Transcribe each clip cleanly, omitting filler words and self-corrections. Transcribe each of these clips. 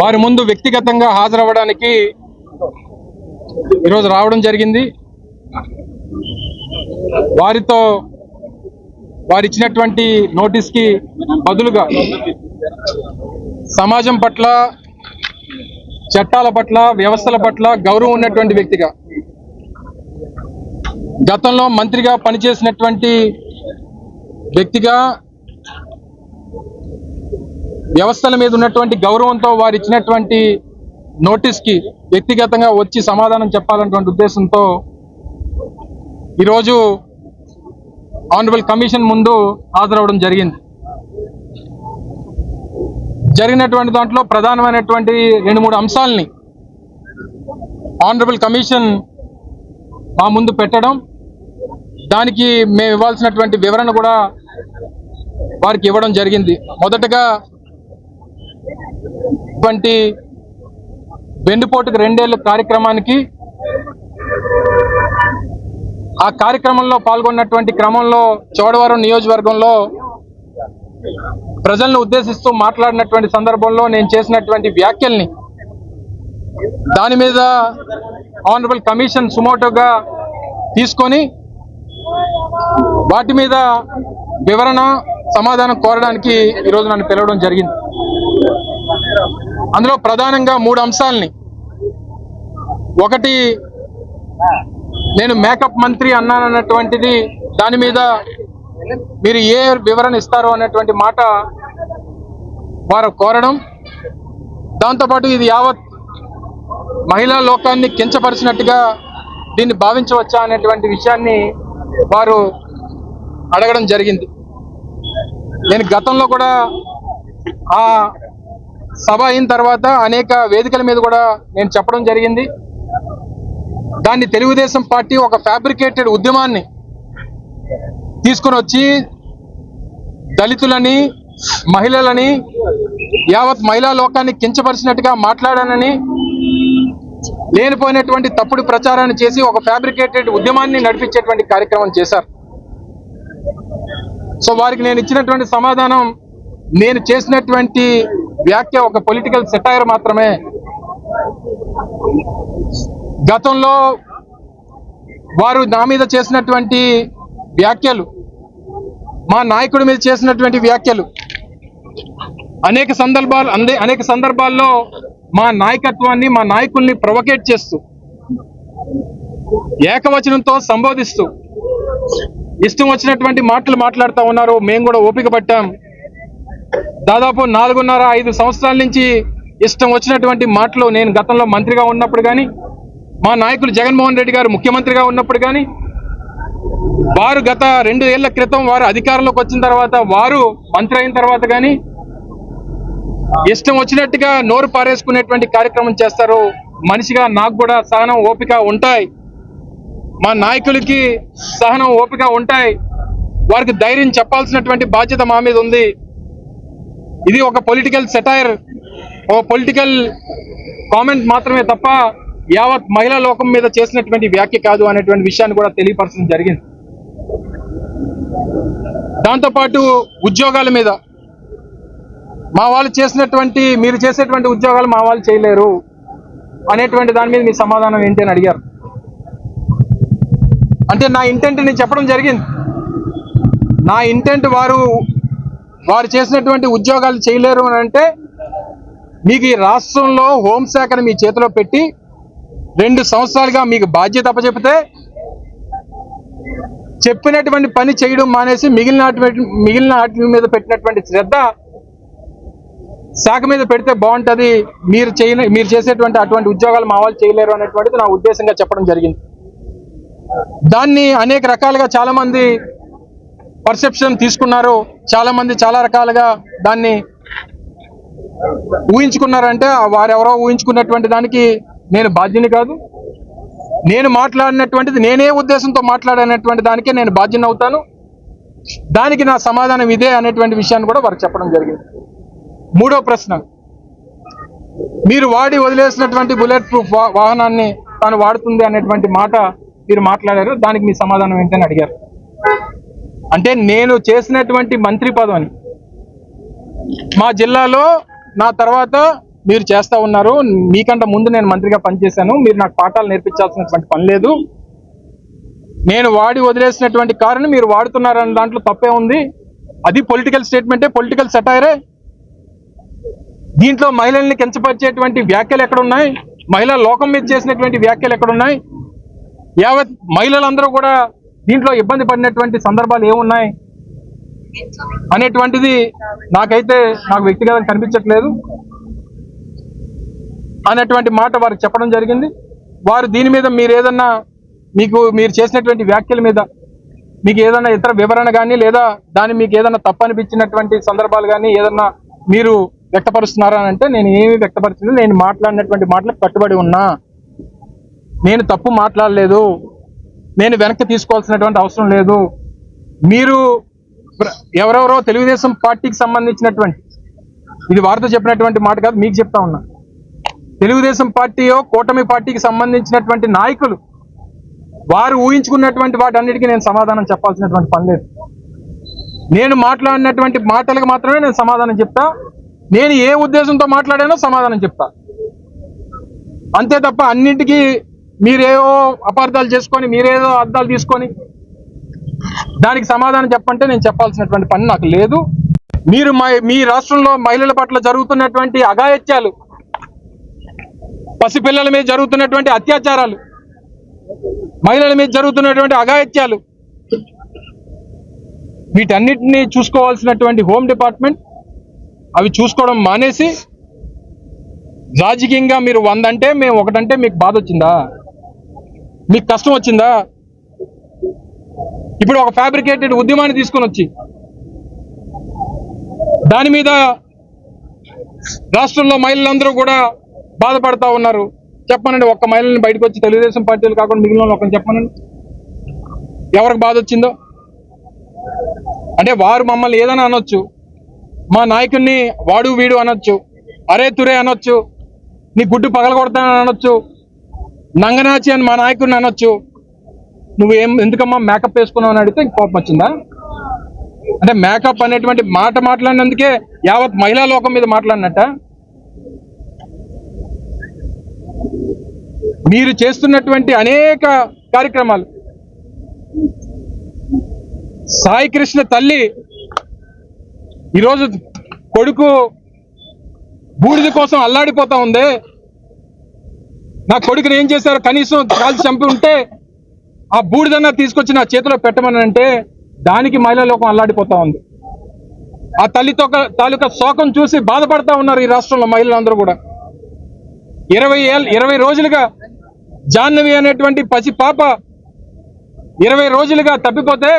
వారి ముందు వ్యక్తిగతంగా హాజరవ్వడానికి ఈరోజు రావడం జరిగింది. వారితో వారు ఇచ్చినటువంటి నోటీస్కి బదులుగా సమాజం పట్ల, చట్టాల పట్ల, వ్యవస్థల పట్ల గౌరవం ఉన్నటువంటి వ్యక్తిగా, గతంలో మంత్రిగా పనిచేసినటువంటి వ్యక్తిగా, వ్యవస్థల మీద ఉన్నటువంటి గౌరవంతో వారు ఇచ్చినటువంటి నోటీస్కి వ్యక్తిగతంగా వచ్చి సమాధానం చెప్పాలన్నటువంటి ఉద్దేశంతో ఈరోజు ఆనరబుల్ కమిషన్ ముందు హాజరవడం జరిగింది. జరిగినటువంటి దాంట్లో ప్రధానమైనటువంటి 2-3 అంశాలని ఆనరబుల్ కమిషన్ మా ముందు పెట్టడం, దానికి మేము ఇవ్వాల్సినటువంటి వివరణ కూడా వారికి ఇవ్వడం జరిగింది. మొదటగా వెన్నుపోటుకు 2 ఏళ్ల కార్యక్రమానికి, ఆ కార్యక్రమంలో పాల్గొన్నటువంటి క్రమంలో చోడవరం నియోజకవర్గంలో ప్రజలను ఉద్దేశిస్తూ మాట్లాడినటువంటి సందర్భంలో నేను చేసినటువంటి వ్యాఖ్యల్ని, దాని మీద ఆనరబుల్ కమిషన్ సుమోటోగా తీసుకొని వాటి మీద వివరణ, సమాధానం కోరడానికి ఈరోజు నన్ను పిలవడం జరిగింది. అందులో ప్రధానంగా 3 అంశాలని, ఒకటి నేను మేకప్ మంత్రి అన్నానన్నటువంటిది, దాని మీద మీరు ఏ వివరణ ఇస్తారో అన్నటువంటి మాట వారు కోరడం, దాంతోపాటు ఇది యావత్ మహిళా లోకాన్ని కించపరిచినట్టుగా దీన్ని భావించవచ్చా అనేటువంటి విషయాన్ని వారు అడగడం జరిగింది. నేను గతంలో కూడా ఆ సభ అయిన తర్వాత అనేక వేదికల మీద కూడా నేను చెప్పడం జరిగింది. దాన్ని తెలుగుదేశం పార్టీ ఒక ఫ్యాబ్రికేటెడ్ ఉద్యమాన్ని తీసుకుని వచ్చి దళితులని, మహిళలని, యావత్ మహిళా లోకాన్ని కించపరిచినట్టుగా మాట్లాడానని లేనిపోయినటువంటి తప్పుడు ప్రచారాన్ని చేసి ఒక ఫ్యాబ్రికేటెడ్ ఉద్యమాన్ని నడిపించేటువంటి కార్యక్రమం చేశారు. సో వారికి నేను ఇచ్చినటువంటి సమాధానం, నేను చేసినటువంటి వ్యాఖ్య ఒక పొలిటికల్ సెటైర్ మాత్రమే. గతంలో వారు నా మీద చేసినటువంటి వ్యాఖ్యలు, మా నాయకుడి మీద చేసినటువంటి వ్యాఖ్యలు అనేక సందర్భాల్లో మా నాయకత్వాన్ని, మా నాయకుల్ని ప్రొవోకేట్ చేస్తూ, ఏకవచనంతో సంబోధిస్తూ ఇష్టం వచ్చినటువంటి మాటలు మాట్లాడుతూ ఉన్నారు. మేము కూడా ఓపిక పట్టాం. దాదాపు 4.5 సంవత్సరాల నుంచి ఇష్టం వచ్చినటువంటి మాటలు నేను గతంలో మంత్రిగా ఉన్నప్పుడు కానీ, మా నాయకులు జగన్మోహన్ రెడ్డి గారు ముఖ్యమంత్రిగా ఉన్నప్పుడు కానీ, వారు గత 2 ఏళ్ల క్రితం వారు అధికారంలోకి వచ్చిన తర్వాత, వారు మంత్రి అయిన తర్వాత కానీ ఇష్టం వచ్చినట్టుగా నోరు పారేసుకునేటువంటి కార్యక్రమం చేస్తారు. మనిషిగా నాకు కూడా సహనం, ఓపిక ఉంటాయి. మా నాయకులకి సహనం, ఓపిక ఉంటాయి. వారికి ధైర్యం చెప్పాల్సినటువంటి బాధ్యత మా మీద ఉంది. ఇది ఒక పొలిటికల్ సెటైర్, ఓ పొలిటికల్ కామెంట్ మాత్రమే తప్ప యావత్ మహిళా లోకం మీద చేసినటువంటి వ్యాఖ్య కాదు అనేటువంటి విషయాన్ని కూడా తెలియపరచడం జరిగింది. దాంతోపాటు ఉద్యోగాల మీద, మా వాళ్ళు చేసినటువంటి, మీరు చేసేటువంటి ఉద్యోగాలు మా వాళ్ళు చేయలేరు అనేటువంటి దాని మీద మీ సమాధానం ఏంటి అని అడిగారు. అంటే నా ఇంటెంట్ నేను చెప్పడం జరిగింది. నా ఇంటెంట్ వారు చేసినటువంటి ఉద్యోగాలు చేయలేరు అని అంటే, మీకు ఈ రాష్ట్రంలో హోంశాఖను మీ చేతిలో పెట్టి 2 సంవత్సరాలుగా మీకు బాధ్యత అప్పచెపితే చెప్పినటువంటి పని చేయడం మానేసి మిగిలిన వాటి మీద పెట్టినటువంటి శ్రద్ధ శాఖ మీద పెడితే బాగుంటుంది. మీరు చేసేటువంటి అటువంటి ఉద్యోగాలు మా వాళ్ళు చేయలేరు అనేటువంటిది నా ఉద్దేశంగా చెప్పడం జరిగింది. దాన్ని అనేక రకాలుగా చాలా మంది పర్సెప్షన్ తీసుకున్నారు. చాలా మంది చాలా రకాలుగా దాన్ని ఊహించుకున్నారంటే, వారెవరో ఊహించుకున్నటువంటి దానికి నేను బాధ్యుని కాదు. నేను మాట్లాడినటువంటిది, నేనే ఉద్దేశంతో మాట్లాడినటువంటి దానికే నేను బాధ్యుని అవుతాను. దానికి నా సమాధానం ఇదే అనేటువంటి విషయాన్ని కూడా వారికి చెప్పడం జరిగింది. 3వ ప్రశ్న, మీరు వాడి వదిలేసినటువంటి బుల్లెట్ ప్రూఫ్ వాహనాన్ని తాను వాడుతుంది అనేటువంటి మాట మీరు మాట్లాడారు. దానికి మీ సమాధానం ఏంటని అడిగారు. అంటే నేను చేసినటువంటి మంత్రి పదవిని, మా జిల్లాలో నా తర్వాత మీరు చేస్తా ఉన్నారు. మీకంటే ముందు నేను మంత్రిగా పనిచేశాను. మీరు నాకు పాఠాలు నేర్పించాల్సినటువంటి పని లేదు. నేను వాడి వదిలేసినటువంటి కారుని మీరు వాడుతున్నారన్న దాంట్లో తప్పే ఉంది. అది పొలిటికల్ స్టేట్మెంటే, పొలిటికల్ సెటైరే. దీంట్లో మహిళల్ని కించపరిచేటువంటి వ్యాఖ్యలు ఎక్కడున్నాయి? మహిళా లోకం మీద చేసినటువంటి వ్యాఖ్యలు ఎక్కడున్నాయి? యావత్ మహిళలందరూ కూడా దీంట్లో ఇబ్బంది పడినటువంటి సందర్భాలు ఏమున్నాయి అనేటువంటిది నాకు వ్యక్తిగతంగా కనిపించట్లేదు అనేటువంటి మాట వారికి చెప్పడం జరిగింది. వారు దీని మీద మీరు చేసినటువంటి వ్యాఖ్యల మీద మీకు ఏదైనా ఇతర వివరణ కానీ లేదా దాన్ని మీకు ఏదైనా తప్పు అనిపించినటువంటి సందర్భాలు కానీ ఏదన్నా మీరు వ్యక్తపరుస్తున్నారా అని అంటే నేను ఏమి వ్యక్తపరచలేదు. నేను మాట్లాడినటువంటి మాటలకు కట్టుబడి ఉన్నా. నేను తప్పు మాట్లాడలేదు. నేను వెనక్కి తీసుకోవాల్సినటువంటి అవసరం లేదు. మీరు ఎవరెవరో తెలుగుదేశం పార్టీకి సంబంధించినటువంటి, ఇది వారితో చెప్పినటువంటి మాట కాదు, మీకు చెప్తా ఉన్నా, తెలుగుదేశం పార్టీయో కూటమి పార్టీకి సంబంధించినటువంటి నాయకులు వారు ఊహించుకున్నటువంటి వాటన్నిటికీ నేను సమాధానం చెప్పాల్సినటువంటి పని లేదు. నేను మాట్లాడినటువంటి మాటలకు మాత్రమే నేను సమాధానం చెప్తా. నేను ఏ ఉద్దేశంతో మాట్లాడానో సమాధానం చెప్తా. అంతే తప్ప అన్నింటికీ మీరేవో అపార్థాలు చేసుకొని మీరేదో అర్థాలు తీసుకొని దానికి సమాధానం చెప్పంటే నేను చెప్పాల్సినటువంటి పని నాకు లేదు. మీరు మీ రాష్ట్రంలో మహిళల పట్ల జరుగుతున్నటువంటి అఘాయిత్యాలు, పసిపిల్లల మీద జరుగుతున్నటువంటి అత్యాచారాలు, మహిళల మీద జరుగుతున్నటువంటి అఘాయిత్యాలు, వీటన్నిటిని చూసుకోవాల్సినటువంటి హోమ్ డిపార్ట్మెంట్ అవి చూసుకోవడం మానేసి రాజకీయంగా మీరు 100 అంటే మేము 1 అంటే మీకు బాధ వచ్చిందా? మీకు కష్టం వచ్చిందా? ఇప్పుడు ఒక ఫ్యాబ్రికేటెడ్ ఉద్యమాన్ని తీసుకొని వచ్చి దాని మీద రాష్ట్రంలో మహిళలందరూ కూడా బాధపడతా ఉన్నారు. చెప్పనండి, ఒక్క మహిళని బయటకు వచ్చి తెలుగుదేశం పార్టీలు కాకుండా మిగిలిన ఒకరిని చెప్పనండి ఎవరికి బాధ వచ్చిందో. అంటే వారు మమ్మల్ని ఏదైనా అనొచ్చు, మా నాయకుడిని వాడు వీడు అనొచ్చు, అరే తురే అనొచ్చు, నీ గుడ్డు పగలగొడతానని అనొచ్చు, నంగనాచి అని మా నాయకుడిని అనొచ్చు. నువ్వు ఎందుకమ్మా మేకప్ వేసుకున్నావు అని అడిగితే కోపం వచ్చిందా? అంటే మేకప్ అనేటువంటి మాట మాట్లాడినందుకే యావత్ మహిళా లోకం మీద మాట్లాడినట్ట? మీరు చేస్తున్నటువంటి అనేక కార్యక్రమాలు, సాయి కృష్ణ తల్లి ఈరోజు కొడుకు బూడిద కోసం అల్లాడిపోతా ఉంది. నా కొడుకుని ఏం చేశారో కనీసం కాల్చి చంపి ఉంటే ఆ బూడిదన్నా తీసుకొచ్చి నా చేతిలో పెట్టమని అంటే దానికి మహిళా లోకం అల్లాడిపోతా ఉంది. ఆ తల్లితో తాలూకా శోకం చూసి బాధపడతా ఉన్నారు ఈ రాష్ట్రంలో మహిళలందరూ కూడా. 20 రోజులుగా జాహ్నవి అనేటువంటి పసి పాప 20 రోజులుగా తప్పిపోతే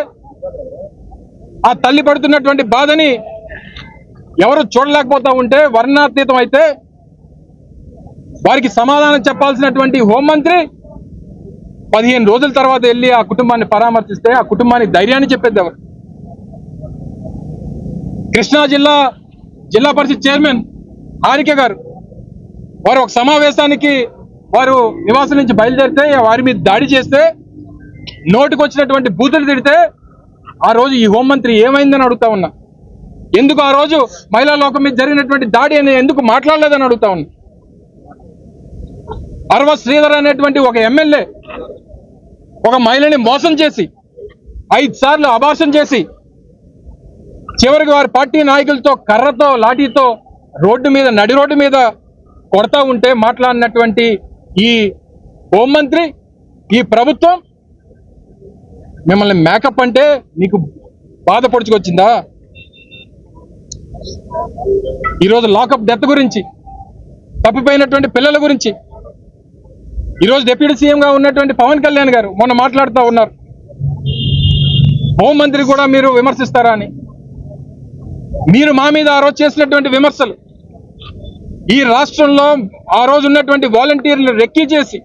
ఆ తల్లి పడుతున్నటువంటి బాధని ఎవరు చూడలేకపోతా ఉంటే, వర్ణాతీతం అయితే వారికి సమాధానం చెప్పాల్సినటువంటి హోంమంత్రి 15 రోజుల తర్వాత వెళ్ళి ఆ కుటుంబాన్ని పరామర్శిస్తే ఆ కుటుంబానికి ధైర్యాన్ని చెప్పేది ఎవరు? కృష్ణా జిల్లా పరిషత్ చైర్మన్ హారిక గారు వారు ఒక సమావేశానికి వారు నివాసం నుంచి బయలుదేరితే వారి మీద దాడి చేస్తే, నోటికి వచ్చినటువంటి బూతులు తిడితే ఆ రోజు ఈ హోంమంత్రి ఏమైందని అడుగుతా ఉన్నా. ఎందుకు ఆ రోజు మహిళా లోకం మీద జరిగినటువంటి దాడి అని ఎందుకు మాట్లాడలేదని అడుగుతా ఉన్నా. అరవ శ్రీధర్ అనేటువంటి ఒక ఎమ్మెల్యే ఒక మహిళని మోసం చేసి 5 సార్లు అబార్షన్ చేసి చివరికి వారి పార్టీ నాయకులతో కర్రతో లాఠీతో నడి రోడ్డు మీద కొడతా ఉంటే మాట్లాడినటువంటి ఈ హోంమంత్రి, ఈ ప్రభుత్వం మిమ్మల్ని మేకప్ అంటే నీకు బాధ పొడుచుకొచ్చిందా? ఈరోజు లాకప్ డెత్ గురించి, తప్పిపోయినటువంటి పిల్లల గురించి ఈరోజు డిప్యూటీ సీఎంగా ఉన్నటువంటి పవన్ కళ్యాణ్ గారు మొన్న మాట్లాడుతూ ఉన్నారు, హోంమంత్రి కూడా మీరు విమర్శిస్తారా అని. మీరు మా మీద ఆ రోజు చేసినటువంటి విమర్శలు, ఈ రాష్ట్రంలో ఆ రోజు ఉన్నటువంటి వాలంటీర్లు రెక్కీ చేసి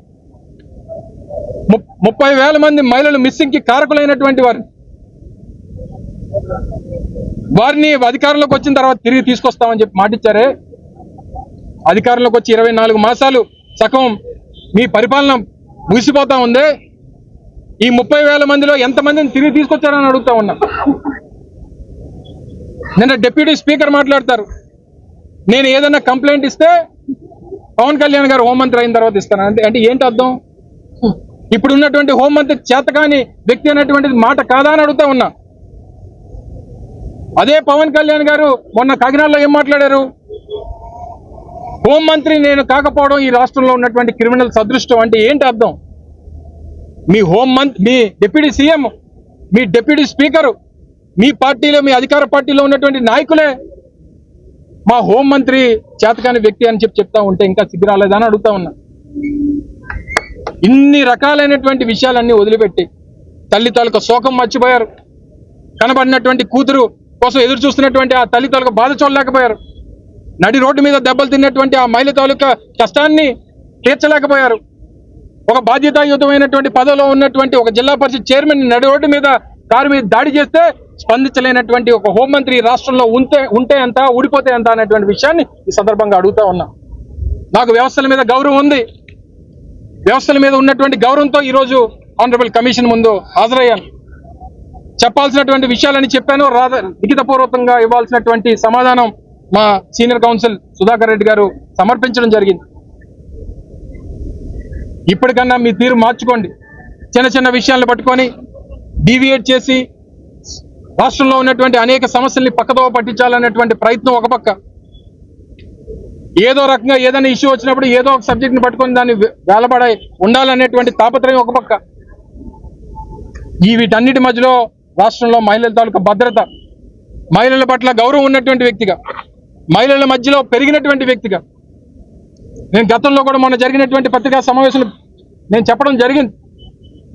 30,000 మంది మహిళలు మిస్సింగ్కి కారకులైనటువంటి వారిని అధికారంలోకి వచ్చిన తర్వాత తిరిగి తీసుకొస్తామని చెప్పి మాటిచ్చారే. అధికారంలోకి వచ్చి 24 మాసాలు సగం మీ పరిపాలన ముగిసిపోతా ఉంది. ఈ 30,000 మందిలో ఎంతమందిని తిరిగి తీసుకొచ్చారని అడుగుతా ఉన్నా. నిన్న డిప్యూటీ స్పీకర్ మాట్లాడతారు, నేను ఏదైనా కంప్లైంట్ ఇస్తే పవన్ కళ్యాణ్ గారు హోంమంత్రి అయిన తర్వాత ఇస్తాను. అంటే ఏంటి అర్థం? ఇప్పుడు ఉన్నటువంటి హోంమంత్రి చేతకాని వ్యక్తి అనేటువంటిది మాట కాదా అని అడుగుతా ఉన్నా. అదే పవన్ కళ్యాణ్ గారు మొన్న కాకినాడలో ఏం మాట్లాడారు? హోంమంత్రి నేను కాకపోవడం ఈ రాష్ట్రంలో ఉన్నటువంటి క్రిమినల్ అదృష్టం. అంటే ఏంటి అర్థం? మీ మీ డిప్యూటీ సీఎం, మీ డిప్యూటీ స్పీకరు, మీ పార్టీలో, మీ అధికార పార్టీలో ఉన్నటువంటి నాయకులే మా హోంమంత్రి చేతకాని వ్యక్తి అని చెప్తా ఉంటే ఇంకా సిగ్గు రాలేదని అడుగుతా ఉన్నా. ఇన్ని రకాలైనటువంటి విషయాలన్నీ వదిలిపెట్టి తల్లి తాలూకా శోకం మర్చిపోయారు. కనబడినటువంటి కూతురు కోసం ఎదురు చూస్తున్నటువంటి ఆ తల్లి తాలూకా బాధ చూడలేకపోయారు. నడి రోడ్డు మీద దెబ్బలు తిన్నటువంటి ఆ మహిళ తాలూకా కష్టాన్ని తీర్చలేకపోయారు. ఒక బాధ్యతాయుతమైనటువంటి పదవిలో ఉన్నటువంటి ఒక జిల్లా పరిషత్ చైర్మన్ నడి రోడ్డు మీద కారు మీద దాడి చేస్తే స్పందించలేనటువంటి ఒక హోంమంత్రి రాష్ట్రంలో ఉంటే ఎంత, ఊడిపోతే ఎంత అనేటువంటి విషయాన్ని ఈ సందర్భంగా అడుగుతా ఉన్నా. నాకు వ్యవస్థల మీద గౌరవం ఉంది. వ్యవస్థల మీద ఉన్నటువంటి గౌరవంతో ఈరోజు ఆనరబుల్ కమిషన్ ముందు హాజరయ్యాను. చెప్పాల్సినటువంటి విషయాలని చెప్పాను. లిఖితపూర్వకంగా ఇవ్వాల్సినటువంటి సమాధానం మా సీనియర్ కౌన్సిల్ సుధాకర్ రెడ్డి గారు సమర్పించడం జరిగింది. ఇప్పటికన్నా మీ తీరు మార్చుకోండి. చిన్న చిన్న విషయాలను పట్టుకొని డీవియేట్ చేసి రాష్ట్రంలో ఉన్నటువంటి అనేక సమస్యల్ని పక్కదోవ పట్టించాలనేటువంటి ప్రయత్నం ఒక పక్క, ఏదో రకంగా ఏదైనా ఇష్యూ వచ్చినప్పుడు ఏదో ఒక సబ్జెక్ట్ని పట్టుకొని దాన్ని వేలబడ ఉండాలనేటువంటి తాపత్రయం ఒక పక్క, వీటన్నిటి మధ్యలో రాష్ట్రంలో మహిళల తాలూకా భద్రత, మహిళల పట్ల గౌరవం ఉన్నటువంటి వ్యక్తిగా, మహిళల మధ్యలో పెరిగినటువంటి వ్యక్తిగా నేను గతంలో కూడా మొన్న జరిగినటువంటి పత్రికా సమావేశంలో నేను చెప్పడం జరిగింది.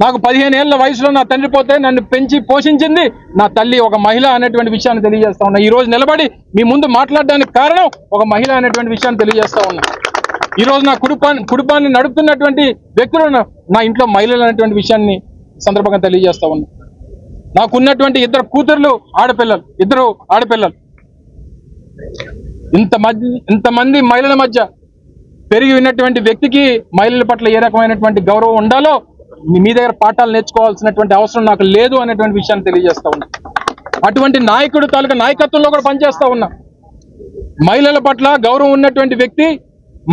నాకు 15 ఏళ్ల వయసులో నా తండ్రి పోతే నన్ను పెంచి పోషించింది నా తల్లి, ఒక మహిళ అనేటువంటి విషయాన్ని తెలియజేస్తా ఉన్నా. ఈ రోజు నిలబడి మీ ముందు మాట్లాడడానికి కారణం ఒక మహిళ అనేటువంటి విషయాన్ని తెలియజేస్తా ఉన్నా. ఈ రోజు నా కుటుంబాన్ని నడుపుతున్నటువంటి వ్యక్తులు నా ఇంట్లో మహిళలు అనేటువంటి విషయాన్ని సందర్భంగా తెలియజేస్తా ఉన్నా. నాకున్నటువంటి ఇద్దరు కూతుర్లు ఆడపిల్లలు, ఇద్దరు ఆడపిల్లలు. ఇంతమంది మహిళల మధ్య పెరిగి ఉన్నటువంటి వ్యక్తికి మహిళల పట్ల ఏ రకమైనటువంటి గౌరవం ఉండాలో మీ దగ్గర పాఠాలు నేర్చుకోవాల్సినటువంటి అవసరం నాకు లేదు అనేటువంటి విషయాన్ని తెలియజేస్తా ఉన్నా. అటువంటి నాయకుడు తాలూకా నాయకత్వంలో కూడా పనిచేస్తా ఉన్నా. మహిళల పట్ల గౌరవం ఉన్నటువంటి వ్యక్తి,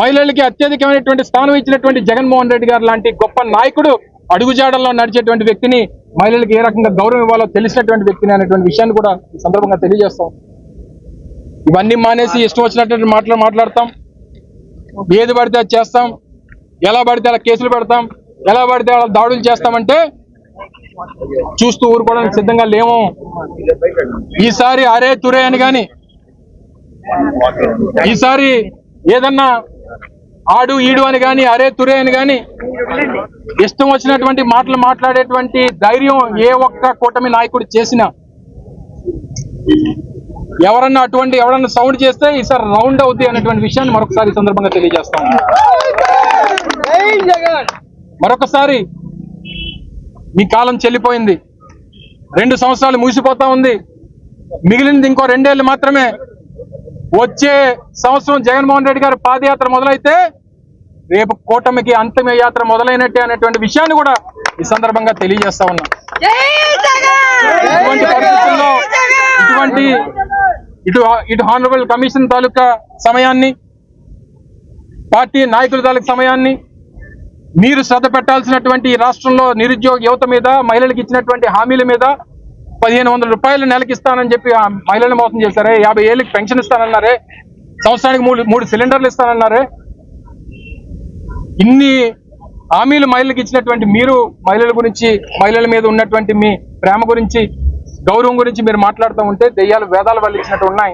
మహిళలకి అత్యధికమైనటువంటి స్థానం ఇచ్చినటువంటి జగన్మోహన్ రెడ్డి గారు లాంటి గొప్ప నాయకుడు అడుగుజాడల్లో నడిచేటువంటి వ్యక్తిని, మహిళలకు ఏ రకంగా గౌరవం ఇవ్వాలో తెలిసినటువంటి వ్యక్తిని అనేటువంటి విషయాన్ని కూడా ఈ సందర్భంగా తెలియజేస్తాం. ఇవన్నీ మానేసి ఇష్టం వచ్చినటువంటి మాట్లాడతాం, ఏది పడితే అది చేస్తాం, ఎలా పడితే అలా కేసులు పెడతాం, ఎలా పడితే అలా దాడులు చేస్తామంటే చూస్తూ ఊరుకోవడానికి సిద్ధంగా లేము. ఈసారి అరే తురే అని కానీ, ఈసారి ఏదన్నా ఆడు ఈడు అని కానీ, అరే తురే అని కానీ ఇష్టం వచ్చినటువంటి మాటలు మాట్లాడేటువంటి ధైర్యం ఏ ఒక్క కూటమి నాయకుడు చేసినా, ఎవరన్నా సౌండ్ చేస్తే ఈసారి రౌండ్ అవుద్ది అనేటువంటి విషయాన్ని మరొకసారి ఈ సందర్భంగా తెలియజేస్తాం. మరొకసారి మీ కాలం చెల్లిపోయింది. 2 సంవత్సరాలు ముగిసిపోతా ఉంది. మిగిలింది ఇంకో 2 ఏళ్ళు మాత్రమే. వచ్చే సంవత్సరం జగన్మోహన్ రెడ్డి గారు పాదయాత్ర మొదలైతే రేపు కూటమికి అంతిమ యాత్ర మొదలైనట్టే అనేటువంటి విషయాన్ని కూడా ఈ సందర్భంగా తెలియజేస్తా ఉన్నా. ఇటువంటి పరిస్థితుల్లో ఇటు హానరబుల్ కమిషన్ తాలూకా సమయాన్ని, పార్టీ నాయకుల తాలూకా సమయాన్ని మీరు శ్రద్ధ పెట్టాల్సినటువంటి రాష్ట్రంలో నిరుద్యోగ యువత మీద, మహిళలకు ఇచ్చినటువంటి హామీల మీద 1500 రూపాయలు నెలకి ఇస్తానని చెప్పి ఆ మహిళలను మోసం చేశారే, 50 ఏళ్ళకి పెన్షన్ ఇస్తానన్నారే, సంవత్సరానికి 3 సిలిండర్లు ఇస్తానన్నారే, ఇన్ని హామీలు మహిళలకు ఇచ్చినటువంటి మీరు మహిళల గురించి, మహిళల మీద ఉన్నటువంటి మీ ప్రేమ గురించి, గౌరవం గురించి మీరు మాట్లాడుతూ ఉంటే దెయ్యాలు వేదాలు వల్లించినట్టు ఉన్నాయి.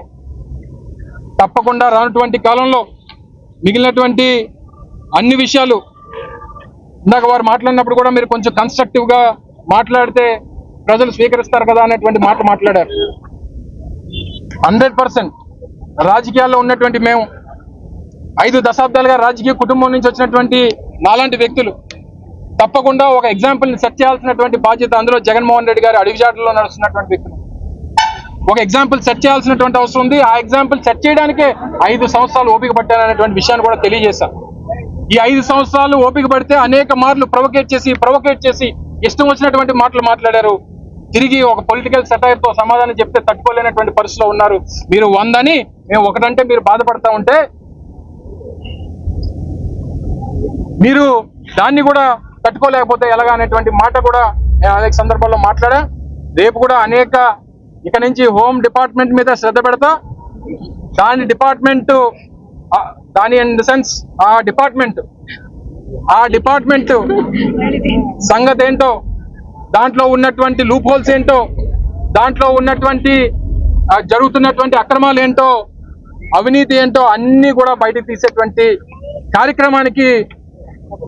తప్పకుండా రానటువంటి కాలంలో మిగిలినటువంటి అన్ని విషయాలు ఇందాక వారు మాట్లాడినప్పుడు కూడా మీరు కొంచెం కన్స్ట్రక్టివ్ గా మాట్లాడితే ప్రజలు స్వీకరిస్తారు కదా అనేటువంటి మాట మాట్లాడారు. 100% రాజకీయాల్లో ఉన్నటువంటి మేము 5 దశాబ్దాలుగా రాజకీయ కుటుంబం నుంచి వచ్చినటువంటి నాలాంటి వ్యక్తులు తప్పకుండా ఒక ఎగ్జాంపుల్ ని సెట్ చేయాల్సినటువంటి బాధ్యత, అందులో జగన్మోహన్ రెడ్డి గారి అడుగుజాడల్లో నడుస్తున్నటువంటి వ్యక్తులు ఒక ఎగ్జాంపుల్ సెట్ చేయాల్సినటువంటి అవసరం ఉంది. ఆ ఎగ్జాంపుల్ సెట్ చేయడానికే 5 సంవత్సరాలు ఓపిక పట్టాలనేటువంటి విషయాన్ని కూడా తెలియజేశాం. ఈ 5 సంవత్సరాలు ఓపిక పడితే అనేక మార్లు ప్రొవోకేట్ చేసి ఇష్టం వచ్చినటువంటి మాటలు మాట్లాడారు. తిరిగి ఒక పొలిటికల్ సెటైర్ తో సమాధానం చెప్తే తట్టుకోలేనటువంటి పరిస్థితిలో ఉన్నారు. మీరు 100 అని మేము ఒకటంటే మీరు బాధపడతా ఉంటే మీరు దాన్ని కూడా తట్టుకోలేకపోతే ఎలాగా అనేటువంటి మాట కూడా నేను అనేక సందర్భాల్లో మాట్లాడా. రేపు కూడా ఇక నుంచి హోమ్ డిపార్ట్మెంట్ మీద శ్రద్ధ పెడతా. దాని ఇన్ ద సెన్స్ ఆ డిపార్ట్మెంట్ సంగతి ఏంటో, దాంట్లో ఉన్నటువంటి లూప్ హోల్స్ ఏంటో, దాంట్లో ఉన్నటువంటి జరుగుతున్నటువంటి అక్రమాలు ఏంటో, అవినీతి ఏంటో అన్ని కూడా బయటకు తీసేటువంటి కార్యక్రమానికి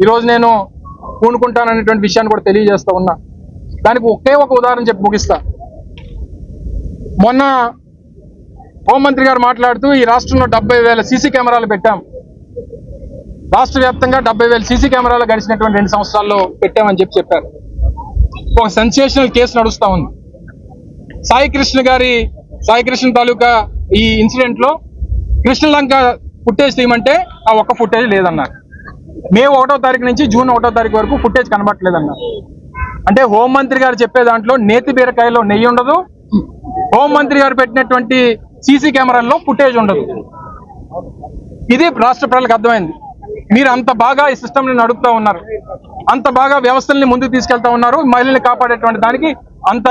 ఈరోజు నేను పూనుకుంటాననేటువంటి విషయాన్ని కూడా తెలియజేస్తా ఉన్నా. దానికి ఒకే ఒక ఉదాహరణ చెప్పి ముగిస్తా. మొన్న హోంమంత్రి గారు మాట్లాడుతూ ఈ రాష్ట్రంలో 70,000 సీసీ కెమెరాలు పెట్టాం, రాష్ట్ర వ్యాప్తంగా 70,000 సీసీ కెమెరాలు గడిచినటువంటి 2 సంవత్సరాల్లో పెట్టామని చెప్పారు. ఒక సెన్సేషనల్ కేసు నడుస్తా ఉంది. సాయి కృష్ణ తాలూకా ఈ ఇన్సిడెంట్ లో కృష్ణలంక ఫుటేజ్ తీయమంటే ఆ ఒక్క ఫుటేజ్ లేదన్నారు. మే 1వ తారీఖు నుంచి జూన్ 1వ తారీఖు వరకు ఫుటేజ్ కనబట్టలేదన్నారు. అంటే హోంమంత్రి గారు చెప్పే దాంట్లో నేతి బీరకాయలో నెయ్యి ఉండదు, హోంమంత్రి గారు పెట్టినటువంటి సీసీ కెమెరాల్లో ఫుటేజ్ ఉండదు. ఇది రాష్ట్ర ప్రజలకు అర్థమైంది. మీరు అంత బాగా ఈ సిస్టమ్ ని నడుపుతా ఉన్నారు, అంత బాగా వ్యవస్థల్ని ముందుకు తీసుకెళ్తా ఉన్నారు, మహిళల్ని కాపాడేటువంటి దానికి అంత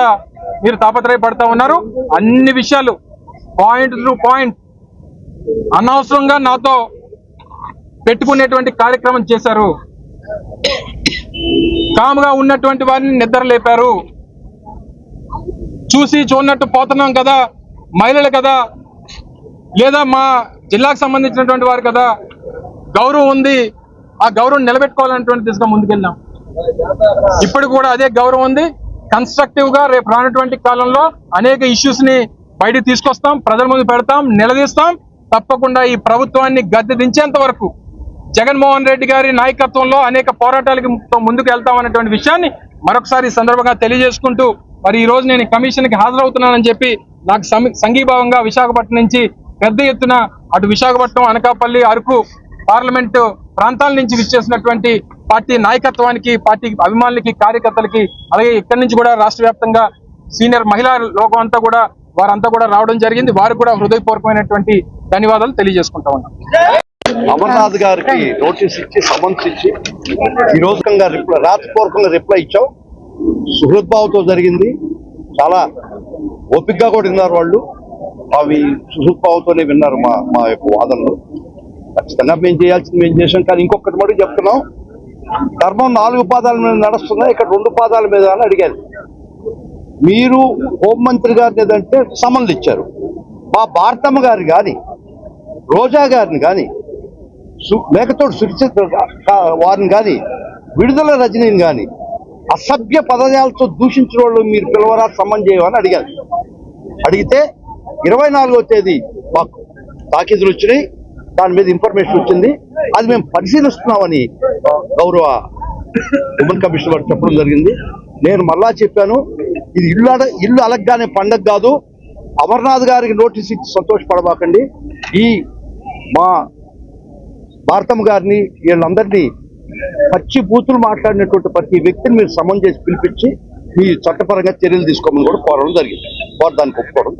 మీరు తాపత్రయపడతా ఉన్నారు. అన్ని విషయాలు పాయింట్ టు పాయింట్ అనవసరంగా నాతో పెట్టుకునేటువంటి కార్యక్రమం చేశారు. కాముగా ఉన్నటువంటి వారిని నిద్ర లేపారు. చూసి చూడనట్టు పోతున్నాం కదా, మహిళలు కదా, లేదా మా జిల్లాకు సంబంధించినటువంటి వారు కదా, గౌరవం ఉంది, ఆ గౌరవం నిలబెట్టుకోవాలనేటువంటి దిశగా ముందుకెళ్ళాం. ఇప్పుడు కూడా అదే గౌరవం ఉంది. కన్స్ట్రక్టివ్ గా రేపు రానటువంటి కాలంలో అనేక ఇష్యూస్ ని బయటకు తీసుకొస్తాం, ప్రజల ముందు పెడతాం, నిలదీస్తాం. తప్పకుండా ఈ ప్రభుత్వాన్ని గద్దె దించేంత వరకు జగన్మోహన్ రెడ్డి గారి నాయకత్వంలో అనేక పోరాటాలకి ముందుకు వెళ్తామనేటువంటి విషయాన్ని మరొకసారి ఈ సందర్భంగా తెలియజేసుకుంటూ, మరి ఈ రోజు నేను కమిషన్ కి హాజరవుతున్నానని చెప్పి నాకు సంఘీభావంగా విశాఖపట్నం నుంచి పెద్ద ఎత్తున అటు విశాఖపట్నం, అనకాపల్లి, అరకు పార్లమెంటు ప్రాంతాల నుంచి విచ్చేసినటువంటి పార్టీ నాయకత్వానికి, పార్టీ అభిమానులకి, కార్యకర్తలకి, అలాగే ఇక్కడి నుంచి కూడా రాష్ట్ర వ్యాప్తంగా సీనియర్ మహిళా లోకం అంతా కూడా వారంతా కూడా రావడం జరిగింది. వారు కూడా హృదయపూర్వకమైనటువంటి ధన్యవాదాలు తెలియజేసుకుంటా ఉన్నాం. అమర్నాథ్ గారికి నోటీస్ ఇచ్చి సమన్స్ ఇచ్చి ఈ రోజు రాతపూర్వకంగా రిప్లై ఇచ్చాం. సుహృద్భావంతో జరిగింది. చాలా ఓపికగా కూడా విన్నారు వాళ్ళు. అవి సుహృద్భావంతోనే విన్నారు మా యొక్క వాదనలు. ఖచ్చితంగా మేము చేయాల్సింది మేము చేసాం. కానీ ఇంకొకటి మటుకు చెప్తున్నాం, ధర్మం 4 పాదాల మీద నడుస్తుందా, ఇక్కడ 2 పాదాల మీద అని అడిగారు. మీరు హోంమంత్రి గారిని ఏదంటే సమన్లు ఇచ్చారు. మా భారతమ్మ గారు కానీ, రోజా గారిని కానీ, మేకతోటి సుచిత్ర వారిని కానీ, విడుదల రజనీని కానీ అసభ్య పదజాలతో దూషించిన వాళ్ళు మీరు పిలవరా, సమన్ చేయమని అడిగారు. అడిగితే 24వ తేదీ మాకు తాకీదులు వచ్చినాయి, దాని మీద ఇన్ఫర్మేషన్ వచ్చింది. అది మేము పరిశీలిస్తున్నామని గౌరవ ఉమెన్ కమిషన్ వారు చెప్పడం జరిగింది. నేను మళ్ళా చెప్పాను, ఇది ఇల్లు అలగ్గానే పండగ కాదు. అమర్నాథ్ గారికి నోటీస్ ఇచ్చి సంతోషపడబాకండి. ఈ మా భారతమ్మ గారిని, వీళ్ళందరినీ పచ్చి బూతులు మాట్లాడినటువంటి ప్రతి వ్యక్తిని మీరు సమన్ చేసి పిలిపించి మీ చట్టపరంగా చర్యలు తీసుకోమని కూడా కోరడం జరిగింది. వారు దానికి ఒప్పుకోవడం.